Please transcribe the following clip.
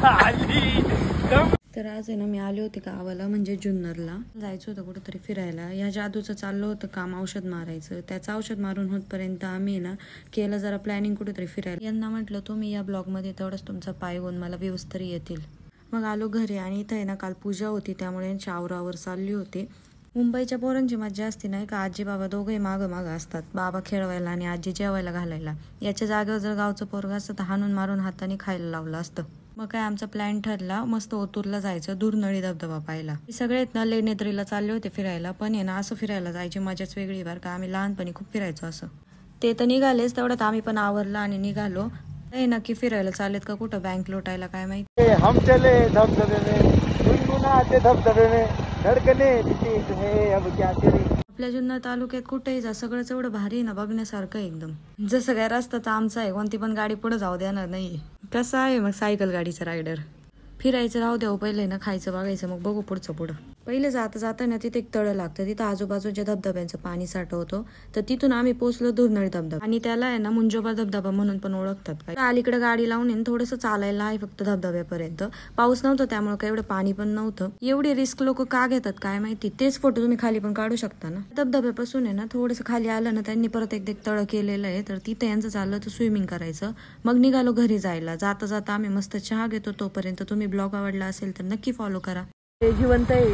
तर आज आहे ना मी आले होते गावाला, म्हणजे जुन्नरला जायचं होतं कुठेतरी फिरायला. या जादूचं चाललं होतं काम, औषध मारायचं. त्याचं औषध मारून होतपर्यंत आम्ही ना केलं जरा प्लॅनिंग कुठेतरी फिरायला. यांना म्हटलं तुम्ही या ब्लॉगमध्ये तेवढंच तुमचा पाय होऊन मला व्ह्यूज तरी येतील. मग आलो घरी आणि इथं आहे ना काल पूजा होती, त्यामुळे यांची आवरावर चालली होती. मुंबईच्या पोरांची मज्जा असते नाही का, आजी बाबा दोघंही मागं मागं असतात, बाबा खेळवायला आणि आजी जेवायला घालायला. याच्या जागेवर जर गावचं पोरग असतं तर हाणून मारून हाताने खायला लावलं असतं. मग काय आमचा प्लॅन ठरला, मस्त ओतूरला जायचं, दुर्नळी धबधबा पाहायला. सगळे ना लेण्याद्रीला चालले होते फिरायला, पण आहे ना असं फिरायला जायची मजाच वेगळी बरं का. आम्ही लहानपणी खूप फिरायचो असं. ते तर निघालेच, तेवढ्यात आम्ही पण आवरलं आणि निघालो. नाही नक्की फिरायला चालेत का कुठं बँक लोटायला काय माहिती. हम चले धबधबे में, गुनगुनाते धबधबे में, धड़कने है अब क्या करें. आपल्या जुन्नर तालुक्यात कुठेही जा, सगळंच एवढं भारी ना बघण्यासारखं एकदम. जसं काय रस्ता तर आमचा आहे, कोणती पण गाडी पुढे जाऊ देणार नाही. कसं आहे मग सायकल गाडीचा रायडर. फिरायचं राहू द्या पहिले ना, खायचं बघायचं, मग बघू पुढचं पुढं. पहिले जाता ना तिथे एक तळं लागतं, तिथं आजूबाजूच्या धबधब्यांचं पाणी साठवतो. तर तिथून आम्ही पोहोचलो दुर्नळी धबधबा, आणि त्याला आहे ना मुंजोबा धबधबा म्हणून पण ओळखतात. अलीकडे गाडी लावून थोडंसं चालायला आहे फक्त धबधब्यापर्यंत. पाऊस नव्हतं त्यामुळे काय एवढं पाणी पण नव्हतं. एवढी रिस्क लोक का घेतात काय माहिती. तेच फोटो तुम्ही खाली पण काढू शकता ना. धबधब्यापासून आहे ना थोडंसं खाली आलं ना, त्यांनी परत एक तळं केलेलं आहे, तर तिथे यांचं चाललं तर स्विमिंग करायचं. मग निघालो घरी जायला. जाता जाता आम्ही मस्त चहा घेतो. तोपर्यंत तुम्ही ब्लॉग आवडला असेल तर नक्की फॉलो करा. जिवंत आहे.